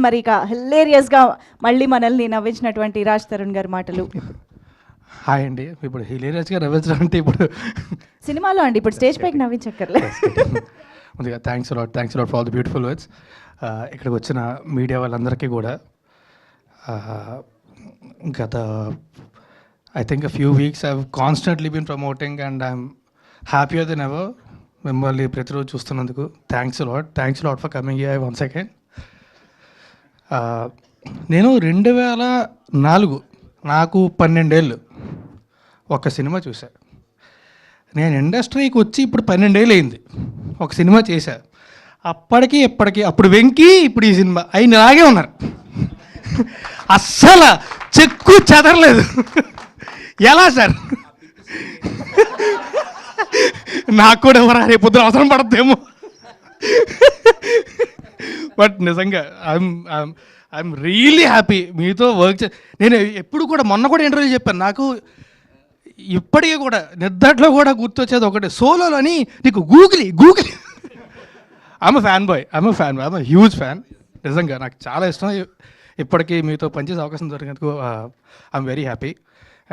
మరి ఇక హిలేరియస్గా మళ్ళీ మనల్ని నవ్వించినటువంటి రాజ్ తరుణ్ గారి మాటలు. హాయ్ అండి. ఇప్పుడు హిలేరియస్గా నవ్వించడం అంటే ఇప్పుడు సినిమాలో అండి, ఇప్పుడు స్టేజ్ పైకి నవ్వించక్కర్లే. ముందుగా thanks lot for all the beautiful words. ఇక్కడికి వచ్చిన మీడియా వాళ్ళందరికీ కూడా గత I think a few weeks I've constantly been promoting and I'm happier than ever. మిమ్మల్ని ప్రతిరోజు చూస్తున్నందుకు thanks lot for coming here once again. నేను 2004 నాకు 12 ఏళ్ళు ఒక సినిమా చూసా. నేను ఇండస్ట్రీకి వచ్చి ఇప్పుడు 12 ఏళ్ళు అయింది. ఒక సినిమా చేశా. అప్పటికి ఇప్పటికి అప్పుడు వెంకీ ఇప్పుడు ఈ సినిమా అయిన ఇలాగే ఉన్నారు. అస్సలు చెక్కు చెదరలేదు. ఎలా సార్? నాకు కూడా ఎవరా రేపు పొద్దున అవసరం పడద్దేమో. బట్ నిజంగా ఐఎమ్ రియల్లీ హ్యాపీ మీతో వర్క్ నేను ఎప్పుడు కూడా మొన్న కూడా ఇంటర్వ్యూ చెప్పాను. నాకు ఇప్పటికీ కూడా నిద్దట్లో కూడా గుర్తొచ్చేది ఒకటి, సోలోలోని నీకు గూగులి ఐఎమ్ ఫ్యాన్ హ్యూజ్ ఫ్యాన్. నిజంగా నాకు చాలా ఇష్టం. ఇప్పటికీ మీతో పనిచేసే అవకాశం దొరికినందుకు I'm very happy.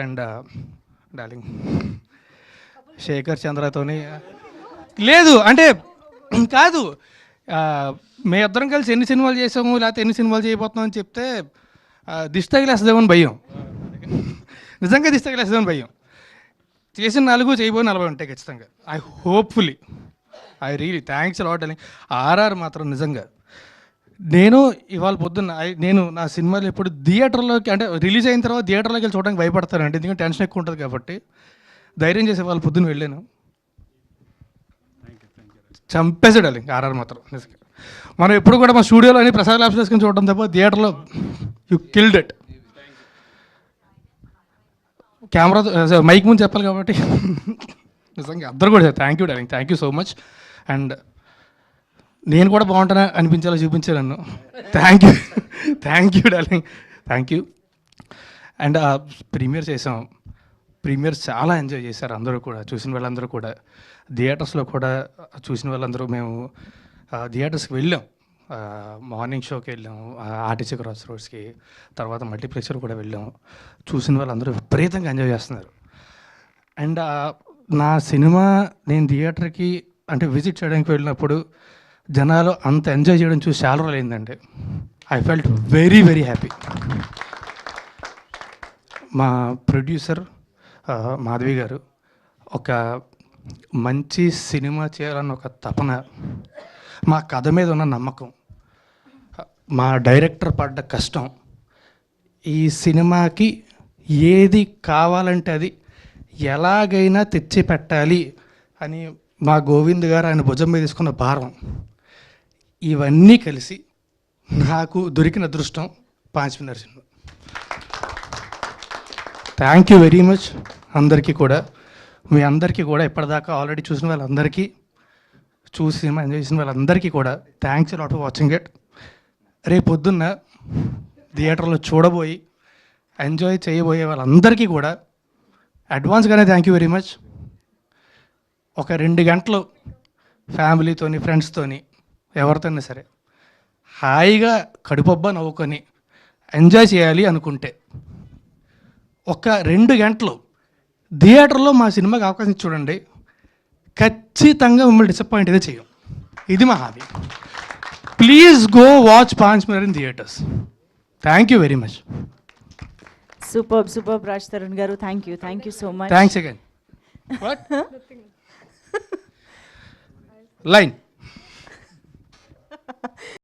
And Darling Shekhar చంద్రతోని లేదు అంటే కాదు, మీ ఇద్దరం కలిసి ఎన్ని సినిమాలు చేసాము లేకపోతే ఎన్ని సినిమాలు చేయబోతున్నాం అని చెప్తే దిష్టి తగిలేస్తుందేమని భయం. నిజంగా దిష్టి తగిలేస్తుందేమని భయం. చేసిన 4 చేయబోయి 40 ఉంటాయి ఖచ్చితంగా. ఐ రియలీ థ్యాంక్స్ లాట్ అని. ఆర్ఆర్ మాత్రం నిజంగా నేను ఇవాళ పొద్దున్న నేను నా సినిమాలు ఎప్పుడు థియేటర్లోకి అంటే రిలీజ్ అయిన తర్వాత థియేటర్లోకి వెళ్ళి చూడడానికి భయపడతానండి, ఎందుకంటే టెన్షన్ ఎక్కువ ఉంటుంది కాబట్టి. ధైర్యం చేసే వాళ్ళు పొద్దున్న వెళ్ళాను, చంపేసాడు అది ఆర్ఆర్ మాత్రం నిజంగా. మనం ఎప్పుడు కూడా మా స్టూడియోలో అని ప్రసాద్ ల్యాబ్స్ వేసుకొని చూడడం తప్ప థియేటర్లో you killed it. Camera mic ముందు చెప్పాలి కాబట్టి నిజంగా అందరూ కూడా thank you darling, thank you so much. And నేను కూడా బాగుంటానా అనిపించేలా చూపించాను నన్ను. Thank you darling, thank you. And premiere చేసాం, ప్రీమియర్ చాలా ఎంజాయ్ చేశారు అందరూ కూడా, చూసిన వాళ్ళందరూ కూడా. థియేటర్స్లో కూడా చూసిన వాళ్ళందరూ మేము థియేటర్స్కి వెళ్ళాం. మార్నింగ్ షోకి వెళ్ళాం, ఆర్టీసీ క్రాస్ రోడ్స్కి, తర్వాత మల్టీప్లెక్స్లో కూడా వెళ్ళాం. చూసిన వాళ్ళందరూ విపరీతంగా ఎంజాయ్ చేస్తున్నారు. అండ్ నా సినిమా నేను థియేటర్కి అంటే విజిట్ చేయడానికి వెళ్ళినప్పుడు జనాలు అంత ఎంజాయ్ చేయడం చూసి చాలా రోజులు అయిందండి. I felt very very happy. మా ప్రొడ్యూసర్ మాధవి గారు ఒక మంచి సినిమా చేయాలన్న ఒక తపన, మా కథ మీద ఉన్న నమ్మకం, మా డైరెక్టర్ పడ్డ కష్టం, ఈ సినిమాకి ఏది కావాలంటే అది ఎలాగైనా తెచ్చి పెట్టాలి అని మా గోవింద్ గారు ఆయన భుజం మీద తీసుకున్న భారం, ఇవన్నీ కలిసి నాకు దొరికిన అదృష్టం 5 minutes cinema. Thank you very much అందరికీ కూడా. మీ అందరికీ కూడా ఇప్పటిదాకా ఆల్రెడీ చూసిన వాళ్ళందరికీ, చూసి సినిమా ఎంజాయ్ చేసిన వాళ్ళందరికీ కూడా thanks lot for watching it. రేపు పొద్దున్న థియేటర్లో చూడబోయి ఎంజాయ్ చేయబోయే వాళ్ళందరికీ కూడా అడ్వాన్స్గానే థ్యాంక్ యూ వెరీ మచ్. ఒక 2 గంటలు ఫ్యామిలీతోని ఫ్రెండ్స్తోని ఎవరితోనే సరే హాయిగా కడుపబ్బా నవ్వుకొని ఎంజాయ్ చేయాలి అనుకుంటే ఒక 2 గంటలు థియేటర్లో మా సినిమాకి అవకాశం చూడండి, ఖచ్చితంగా మిమ్మల్ని డిసప్పాయింట్ అయితే చేయం. ఇది మా hobby. Please go watch 5 minutes in theatres. Thank you very much. Super Raj Tarun garu, thank you so much. Thanks again. What line